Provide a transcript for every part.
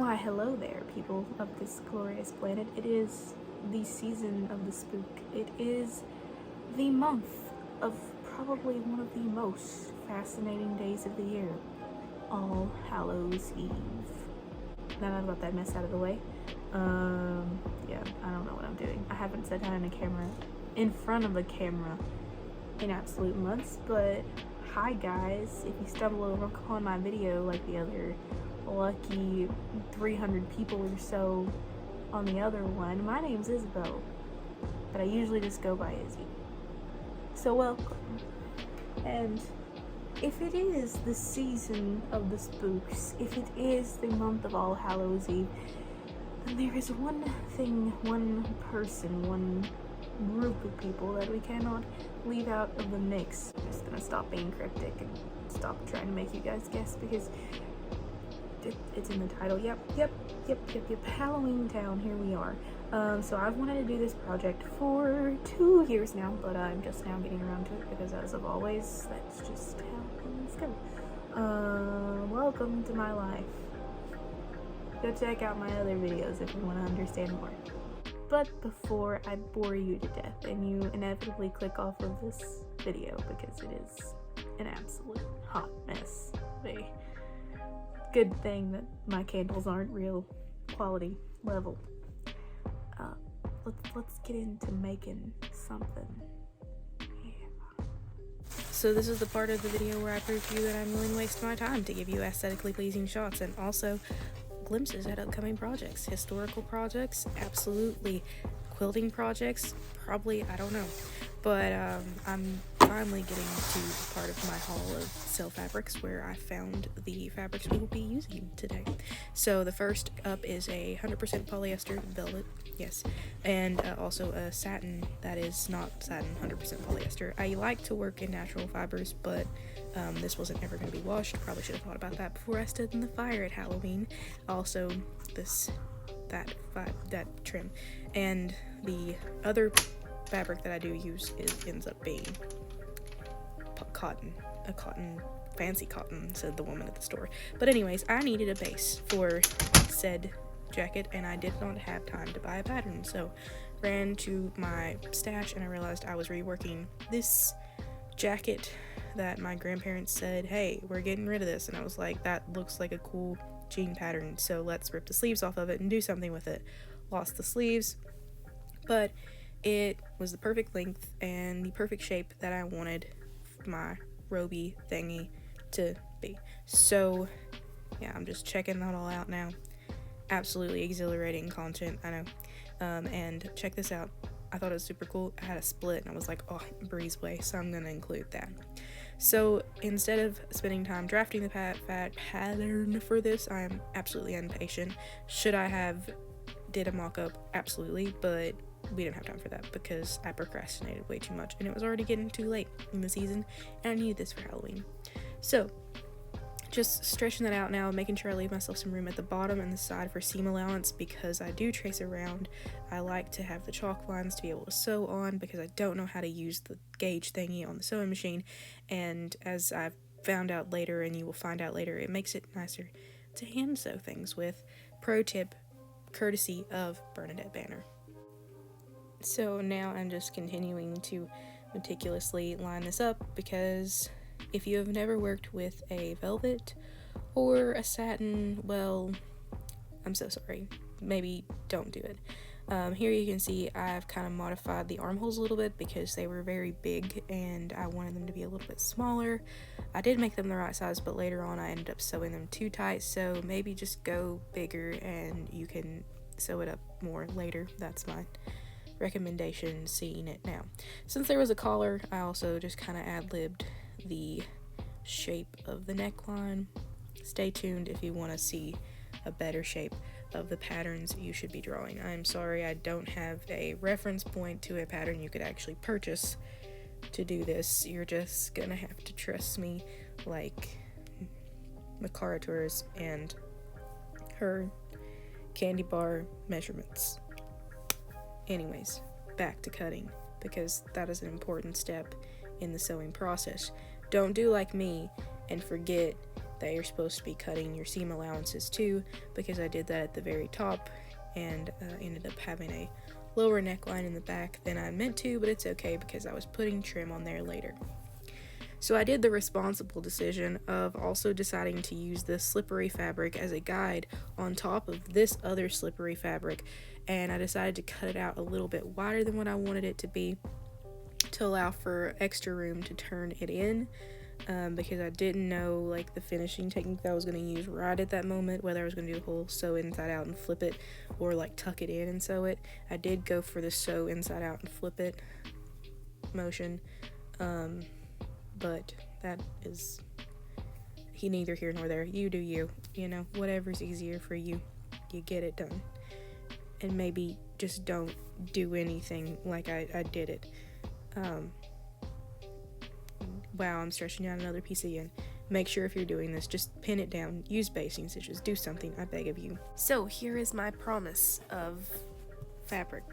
Why, hello there, people of this glorious planet. It is the season of the spook. It is the month of probably one of the most fascinating days of the year. All Hallows Eve. Now that I got that mess out of the way. Yeah, I don't know what I'm doing. I haven't sat down in front of a camera in absolute months, but hi guys. If you stumble over on my video like the other lucky 300 people or so on the other one, my name's Isabel, but I usually just go by Izzy. So welcome. And if it is the season of the spooks, if it is the month of All Hallows Eve, then there is one thing, one person, one group of people that we cannot leave out of the mix. I'm just gonna stop being cryptic and stop trying to make you guys guess because it's in the title. Yep. Halloweentown, here we are. So I've wanted to do this project for 2 years now, but I'm just now getting around to it because as of always, that's just how things go. Welcome to my life. Go check out my other videos if you want to understand more. But before I bore you to death and you inevitably click off of this video because it is an absolute hot mess. Good thing that my candles aren't real quality level. Let's get into making something. Yeah. So this is the part of the video where I prove to you that I'm willing to waste my time to give you aesthetically pleasing shots and also glimpses at upcoming projects. Historical projects, absolutely. Quilting projects, probably, I don't know. But I'm finally getting to the part of my haul of cell fabrics where I found the fabrics we will be using today. So the first up is a 100% polyester velvet, yes, and also a satin that is not satin, 100% polyester. I like to work in natural fibers, but this wasn't ever going to be washed. Probably should have thought about that before I stood in the fire at Halloween. Also, that trim, and the other fabric that I do use ends up being fancy cotton, said the woman at the store. But anyways, I needed a base for said jacket and I did not have time to buy a pattern, so ran to my stash and I realized I was reworking this jacket that my grandparents said, hey, we're getting rid of this, and I was like, that looks like a cool jean pattern, so let's rip the sleeves off of it and do something with it. Lost the sleeves, but it was the perfect length and the perfect shape that I wanted my roby thingy to be. So yeah, I'm just checking that all out now. Absolutely exhilarating content, I know. And check this out. I thought it was super cool. I had a split and I was like, oh, breezeway, so I'm gonna include that. So instead of spending time drafting the pattern for this, I am absolutely impatient. Should I have did a mock-up? Absolutely, but we didn't have time for that because I procrastinated way too much and it was already getting too late in the season and I needed this for Halloween. So just stretching that out now, making sure I leave myself some room at the bottom and the side for seam allowance because I do trace around. I like to have the chalk lines to be able to sew on because I don't know how to use the gauge thingy on the sewing machine, and as I've found out later and you will find out later, it makes it nicer to hand sew things with. Pro tip, courtesy of Bernadette Banner. So now I'm just continuing to meticulously line this up because if you have never worked with a velvet or a satin, well, I'm so sorry. Maybe don't do it. Here you can see I've kind of modified the armholes a little bit because they were very big and I wanted them to be a little bit smaller. I did make them the right size, but later on I ended up sewing them too tight, so maybe just go bigger and you can sew it up more later. That's my recommendation seeing it now. Since there was a collar, I also just kind of ad-libbed the shape of the neckline. Stay tuned if you want to see a better shape of the patterns you should be drawing. I'm sorry I don't have a reference point to a pattern you could actually purchase to do this. You're just gonna have to trust me like Makara Tours and her candy bar measurements. Anyways, back to cutting because that is an important step in the sewing process. Don't do like me and forget that you're supposed to be cutting your seam allowances too, because I did that at the very top and ended up having a lower neckline in the back than I meant to, but it's okay because I was putting trim on there later. So I did the responsible decision of also deciding to use this slippery fabric as a guide on top of this other slippery fabric, and I decided to cut it out a little bit wider than what I wanted it to be to allow for extra room to turn it in, because I didn't know like the finishing technique that I was going to use right at that moment, whether I was going to do the whole sew inside out and flip it or like tuck it in and sew it. I did go for the sew inside out and flip it motion, but that is neither here nor there. You do you, whatever's easier for you, you get it done. And maybe just don't do anything like I did it. Wow, I'm stretching out another piece again. Make sure if you're doing this, just pin it down, use basting stitches, do something, I beg of you. So here is my promise of fabric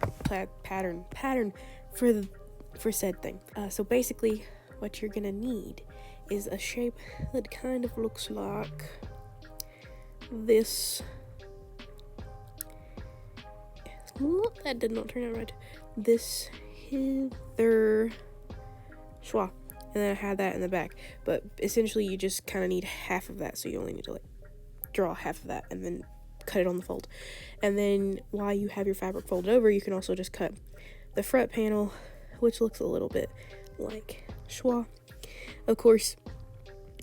pattern for said thing. So basically what you're gonna need is a shape that kind of looks like this. Ooh, that did not turn out right. This hither schwa. And then I had that in the back, but essentially you just kind of need half of that, so you only need to like draw half of that and then cut it on the fold. And then while you have your fabric folded over, you can also just cut the front panel, which looks a little bit like schwa. Of course,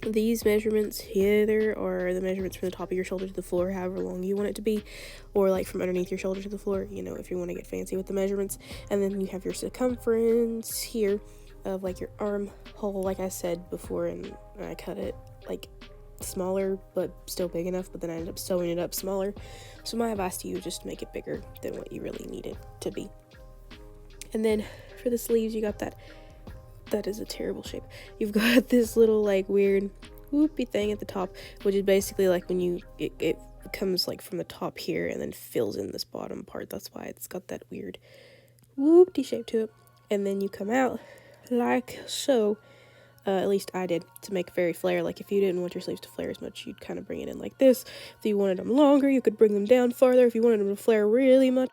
these measurements here are the measurements from the top of your shoulder to the floor, however long you want it to be, or like from underneath your shoulder to the floor, if you want to get fancy with the measurements. And then you have your circumference here of like your armhole, like I said before, and I cut it like smaller but still big enough, but then I ended up sewing it up smaller. So my advice to you is just make it bigger than what you really need it to be. And then for the sleeves, you got that is a terrible shape. You've got this little like weird whoopy thing at the top, which is basically like when it comes like from the top here and then fills in this bottom part. That's why it's got that weird whoopty shape to it. And then you come out like so. At least I did, to make a very flare. Like if you didn't want your sleeves to flare as much, you'd kind of bring it in like this. If you wanted them longer, you could bring them down farther. If you wanted them to flare really much,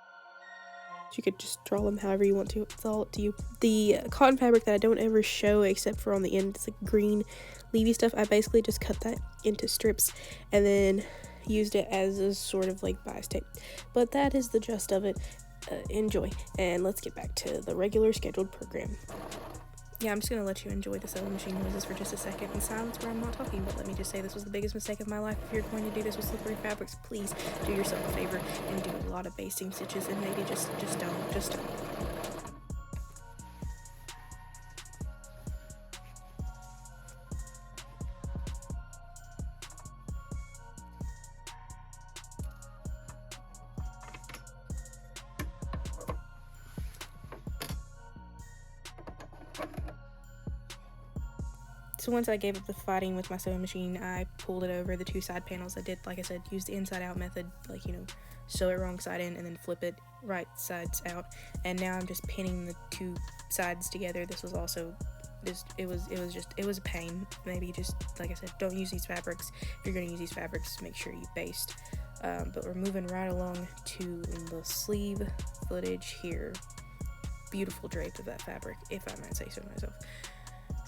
you could just draw them however you want to. It's all up to you. The cotton fabric that I don't ever show except for on the end, it's like green leafy stuff. I basically just cut that into strips and then used it as a sort of like bias tape. But that is the gist of it. Enjoy, and let's get back to the regular scheduled program. Yeah, I'm just going to let you enjoy the sewing machine noises for just a second in silence where I'm not talking, but let me just say this was the biggest mistake of my life. If you're going to do this with slippery fabrics, please do yourself a favor and do a lot of basting stitches, and maybe just don't. So once I gave up the fighting with my sewing machine, I pulled it over the two side panels. I did, like I said, use the inside out method, like, sew it wrong side in and then flip it right sides out. And now I'm just pinning the two sides together. This was also it was a pain. Maybe just, like I said, don't use these fabrics. If you're going to use these fabrics, make sure you baste. But we're moving right along to the sleeve footage here. Beautiful drape of that fabric, if I might say so myself.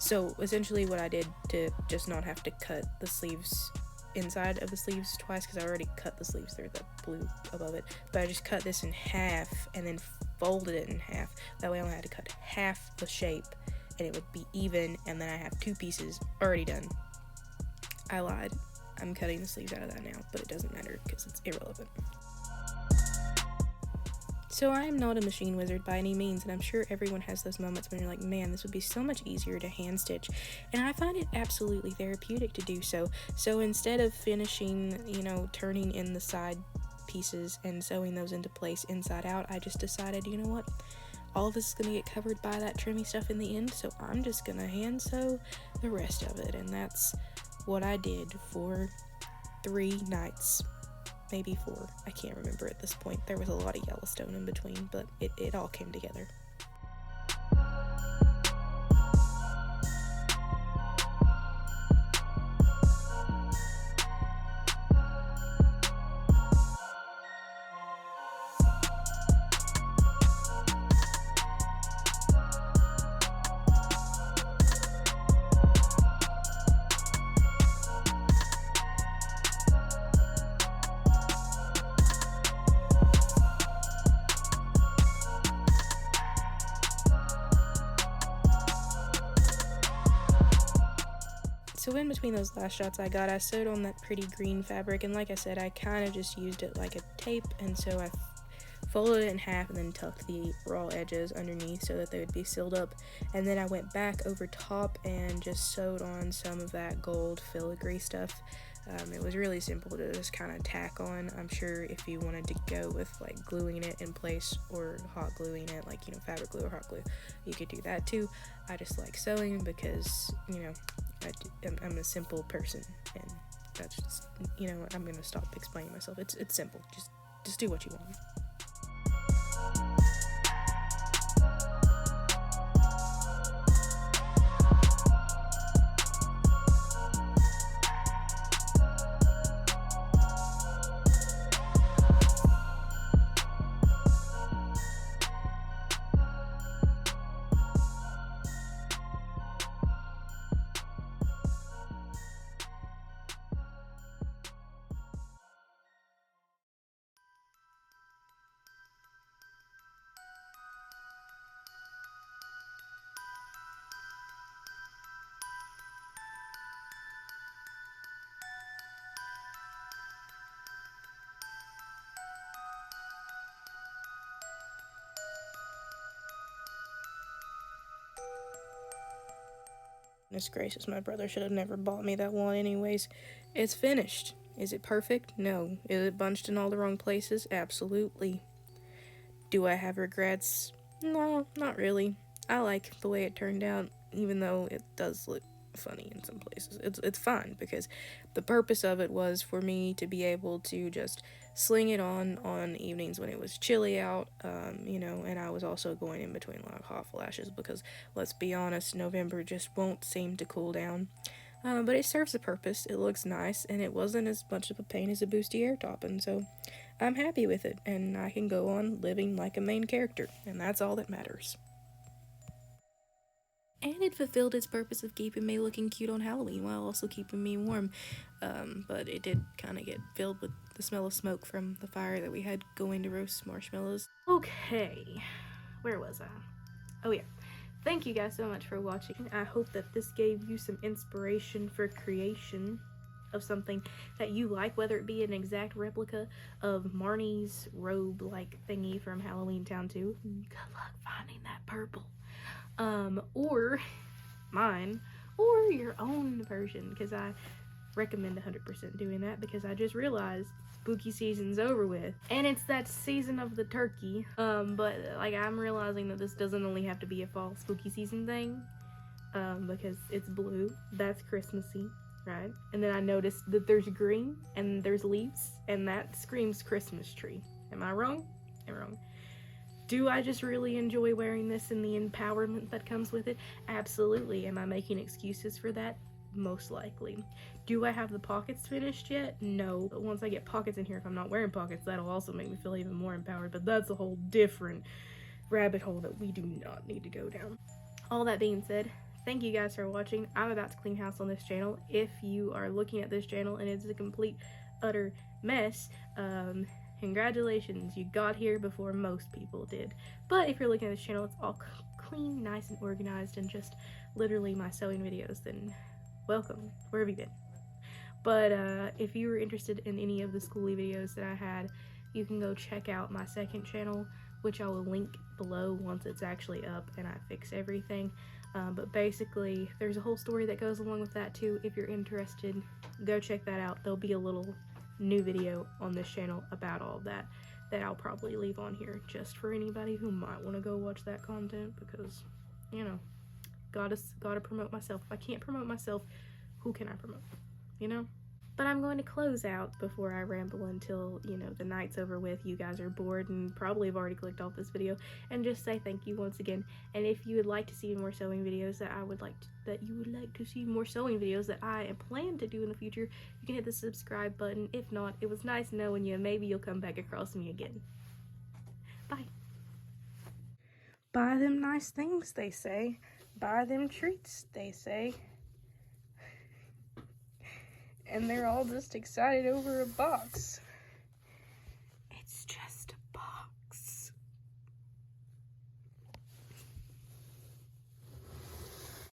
So essentially what I did to just not have to cut the sleeves inside of the sleeves twice, because I already cut the sleeves there, the blue above it, but I just cut this in half and then folded it in half. That way I only had to cut half the shape and it would be even, and then I have two pieces already done. I lied. I'm cutting the sleeves out of that now, but it doesn't matter because it's irrelevant. So I am not a machine wizard by any means, and I'm sure everyone has those moments when you're like, man, this would be so much easier to hand stitch, and I find it absolutely therapeutic to do so. So instead of finishing, turning in the side pieces and sewing those into place inside out, I just decided, you know what, all of this is going to get covered by that trimmy stuff in the end, so I'm just going to hand sew the rest of it, and that's what I did for 3 nights. Maybe 4, I can't remember at this point. There was a lot of Yellowstone in between, but it all came together. so in between those last shots I sewed on that pretty green fabric, and like I said, I kind of just used it like a tape, and so I folded it in half and then tucked the raw edges underneath so that they would be sealed up, and then I went back over top and just sewed on some of that gold filigree stuff. It was really simple to just kind of tack on. I'm sure if you wanted to go with like gluing it in place or hot gluing it, like, you know, fabric glue or hot glue, you could do that too. I just like sewing because, you know, I'm a simple person, and that's just, you know, I'm gonna stop explaining myself. It's simple. Just do what you want. Goodness gracious, my brother should have never bought me that one anyways. It's finished. Is it perfect? No. Is it bunched in all the wrong places? Absolutely. Do I have regrets? No, not really. I like the way it turned out, even though it does look funny in some places. It's fine, because the purpose of it was for me to be able to just sling it on evenings when it was chilly out, you know, and I was also going in between like hot flashes, because let's be honest, November just won't seem to cool down. But it serves a purpose. It looks nice, and it wasn't as much of a pain as a bustier topping, so I'm happy with it, and I can go on living like a main character, and that's all that matters. And it fulfilled its purpose of keeping me looking cute on Halloween while also keeping me warm. But it did kind of get filled with the smell of smoke from the fire that we had going to roast marshmallows. Okay, where was I? Oh yeah. Thank you guys so much for watching. I hope that this gave you some inspiration for creation of something that you like, whether it be an exact replica of Marnie's robe-like thingy from Halloweentown II. Good luck finding that purple. Or mine, or your own version, because I recommend 100% doing that, because I just realized spooky season's over with, and it's that season of the turkey. But like, I'm realizing that this doesn't only have to be a fall spooky season thing, because it's blue, that's Christmassy, right? And then I noticed that there's green and there's leaves, and that screams Christmas tree. Am I wrong? I'm wrong. Do I just really enjoy wearing this and the empowerment that comes with it? Absolutely. Am I making excuses for that? Most likely. Do I have the pockets finished yet? No. But once I get pockets in here, if I'm not wearing pockets, that'll also make me feel even more empowered. But that's a whole different rabbit hole that we do not need to go down. All that being said, thank you guys for watching. I'm about to clean house on this channel. If you are looking at this channel and it's a complete, utter mess, congratulations, you got here before most people did. But if you're looking at this channel, it's all clean, nice, and organized, and just literally my sewing videos, then welcome. Where have you been? But if you were interested in any of the schooly videos that I had, you can go check out my second channel, which I will link below once it's actually up and I fix everything. But basically, there's a whole story that goes along with that too. If you're interested, go check that out. There'll be a little new video on this channel about all that I'll probably leave on here just for anybody who might want to go watch that content, because, you know, gotta promote myself. If I can't promote myself, who can I promote, you know? But I'm going to close out before I ramble until, you know, the night's over with, you guys are bored and probably have already clicked off this video, and just say thank you once again. And if you would like to see more sewing videos that I plan to do in the future, you can hit the subscribe button. If not, it was nice knowing you, and maybe you'll come back across me again. Bye. Buy them nice things, they say. Buy them treats, they say. And they're all just excited over a box.